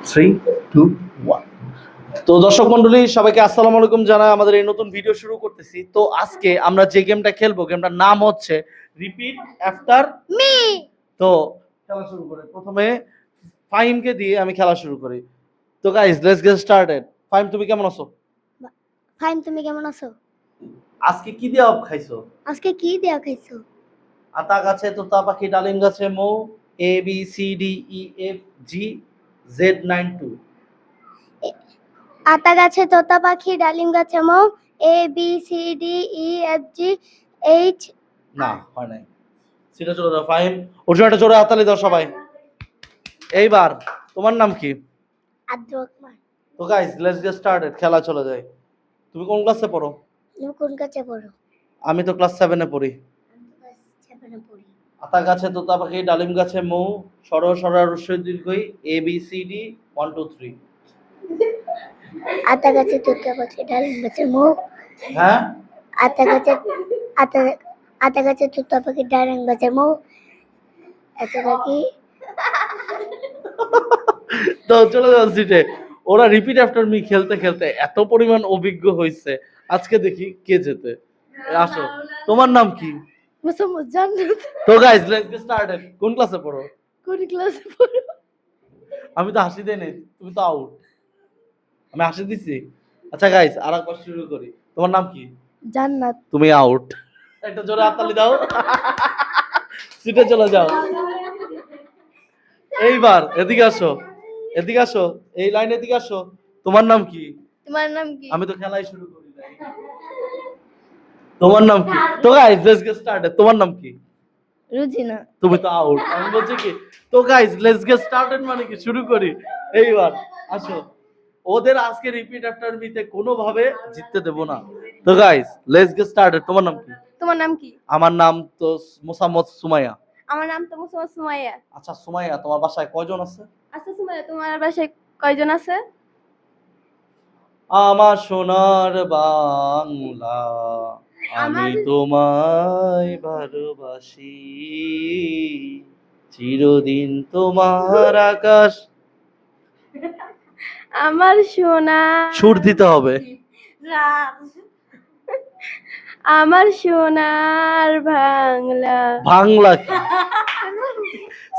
3, 2, 1। তো দর্শক মন্ডলী সবাইকে আসসালামু আলাইকুম জানাই আমাদের এই নতুন ভিডিও শুরু করতেছি। তো আজকে আমরা যে গেমটা খেলবো গেমটার নাম হচ্ছে রিপিট আফটার মি। তো খেলা শুরু করে প্রথমে ফাহিমকে দিয়ে আমি খেলা শুরু করি। তো guys let's get started. Fahim তুমি কেমন আছো? ফাইন, তুমি কেমন আছো? আজকে কি দিয়ে খাইছো? আজকে কি দেয়া খাইছো? আতা গাছে তোতা পাখি ডালিম গাছে মৌ A B C D E F G Z 92। আতা গাছে তোতা পাখি ডালিম গাছে মৌ A B C D E F G H. না হয় নাই। সিটা চলে যাও ফাহিম। ওর জন্য একটা জোরে হাততালি দাও সবাই। এইবার তোমার নাম কি? আব্দুর রহমান। তো গাইস লেটস গেট স্টার্টেড। খেলা চলে যায়। তুমি কোন ক্লাসে পড়ো? তুমি কোন কাছে পড়ো? আমি তো ক্লাস 7 এ পড়ি। আমি ক্লাস 7 এ পড়ি। আতা গাছে তোতা পাখি ডালিম গাছে মৌ সর সরা রস্যই দীর্ঘই এ বি সি ডি 1 2 3। আতা গাছে তোতা পাখি ডালিম গাছে মৌ। হ্যাঁ আতা গাছে আতা আতা গাছে তোতা পাখি ডালিম গাছে মৌ। এত পাখি। তো চলে যাও সিটে। ওরা রিপিট আফটার মি খেলতে খেলতে এত পরিমাণ অভিজ্ঞ হয়েছে। আজকে দেখি কে জেতে। আসো তোমার নাম কি? মুসাম্মদ জান্নাত। তো গাইস লেটস গেট স্টার্টেড। কোন ক্লাসে পড়ো? কোন ক্লাসে পড়ো? আমি তো হাসি দেই নাই, তুমি তো আউট। আমি হাসি দিছি। আচ্ছা গাইস আরেকবার শুরু করি। তোমার নাম কি? জান্নাত। তুমি আউট। একটা জোরে হাততালি দাও। সিটে চলে যাও। এইবার এদিকে আসো, এদিকে আসো, এই লাইন এদিকে আসো। তোমার নাম কি? তোমার নাম কি? আমি তো খেলাই শুরু করি নাই। তোমার নাম কি? তো গাইস লেটস গেট স্টার্টেড। তোমার নাম কি? রুজিনা। তুমি তো আউট। আমি বলছি কি তো গাইস লেটস গেট স্টার্টেড মানে কি শুরু করি। এইবার আসো। ওদের আজকে রিপিট আফটার মিতে কোনোভাবে জিততে দেব না। তো গাইস লেটস গেট স্টার্টেড। তোমার নাম কি? তোমার নাম কি? আমার নাম তো মোসাম্মদ সুমাইয়া। আমার নাম তো মুসাম্মদ সুমাইয়া। আচ্ছা সুমাইয়া তোমার বাসায় কয়জন আছে? আচ্ছা সুমাইয়া, তোমার বাসায় কয়জন আছে? আমার সোনার বাংলা আমি আমার তোমায় ভালোবাসি চিরদিন তোমার আকাশ। আমার সোনা সুর দিতে হবে। আমার সোনার বাংলা। বাংলা কি?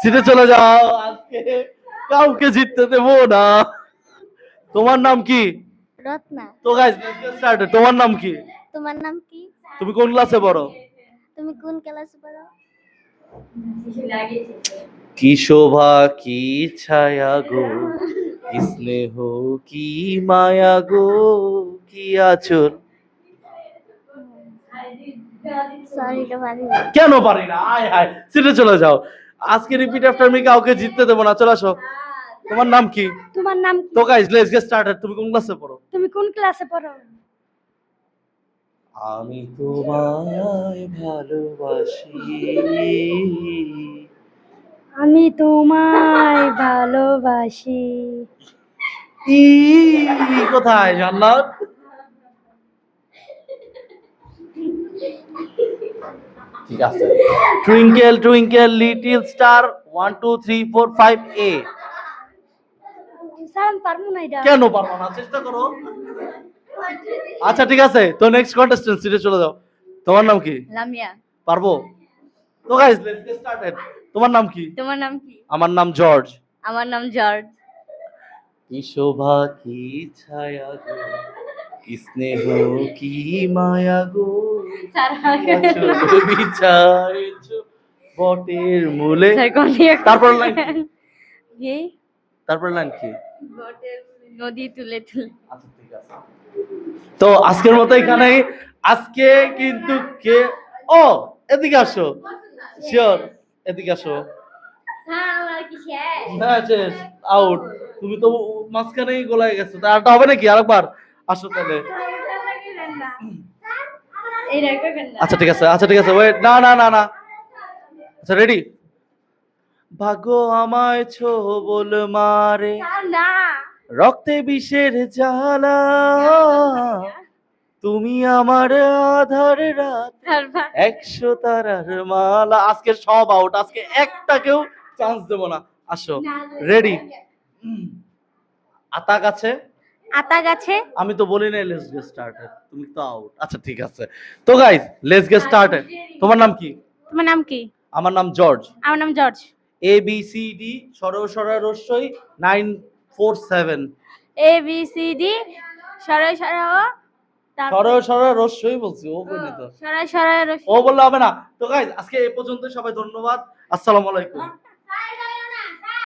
সিটে চলে যাও। আজকে কাউকে জিততে দেবো না। তোমার নাম কি? রত্না। তো গাইস লেটস গেট স্টার্টেড। তোমার নাম কি? তোমার নাম কি? তুমি কোন ক্লাসে পড়ো? তুমি কোন ক্লাসে পড়ো? কি শোভা কি ছায়া গো কি স্নেহ কি মায়া গো কি আচল। সরি রে পারি না। কেন পারি না? আয় হায় সিটে চলে যাও। আজকে রিপিট আফটার মি কাউকে জিততে দেবো না। চলে আসো। তোমার নাম কি? তোমার নাম কি? তো গাইস লেটস গেট স্টার্টেড। তুমি কোন ক্লাসে পড়ো? তুমি কোন ক্লাসে পড়ো? আমি তোমায় ভালোবাসি। আমি তোমায় ভালোবাসি। ই কোথায় জান্নাত? ঠিক আছে। টুইঙ্কেল টুইঙ্কেল লিটল স্টার 1 2 3 4 5 এ। স্যার আমি পারবো না এটা। কেন পারবো না? চেষ্টা করো। আচ্ছা ঠিক আছে। তো নেক্সট কন্টেস্টেন্ট সিটে চলে যাও। তোমার নাম কি? লামিয়া। পারবো? তো গাইস লেটস গেট স্টার্টেড। তোমার নাম কি? তোমার নাম কি? আমার নাম জর্জ। আমার নাম জর্জ। কি শোভা কি ছায়া গো কি স্নেহ কি মায়া গো বিছাইছো বটের মূলে। তারপর লাইন কি? তারপর লাইন কি? বটের নদী তুলে তুলে। আচ্ছা ঠিক আছে। তো আজকের মতো এখানেই। আজকে কিন্তু কে ও এদিকে আসো। শিওর এদিকে আসো। হ্যাঁ আমার কি শেষ? না শেষ আউট। তুমি তো মাঝখানেই গোলায় গেছো। তা আরটা হবে নাকি আরেকবার? আসো তাহলে। এই রাখবেন না। আচ্ছা ঠিক আছে। আচ্ছা ঠিক আছে ওয়েট না না না না। আচ্ছা রেডি। ভাগ্য আমায় ছোবল মারে না রক্তে বিষের জ্বালা তুমি আমার আধার রাত 100 তারার মালা। আজকে সব আউট। আজকে একটাকেও চান্স দেবো না। আসো রেডি আতা গাছে আতা গাছে আমি তো বলি নাই লেটস গেট স্টার্টেড তুমি তো আউট আচ্ছা ঠিক আছে তো গাইস লেটস গেট স্টার্টেড তোমার নাম কি তোমার নাম কি? আমার নাম জর্জ আমার নাম জর্জ। এ বি সি ডি রস্যই 947 এ বি সি ডি সরয় রস্যই বলছি ও কইনি তো সরয় সরয় ও বললে হবে না তো গাইস আজকে এই পর্যন্ত সবাই ধন্যবাদ আসসালামু আলাইকুম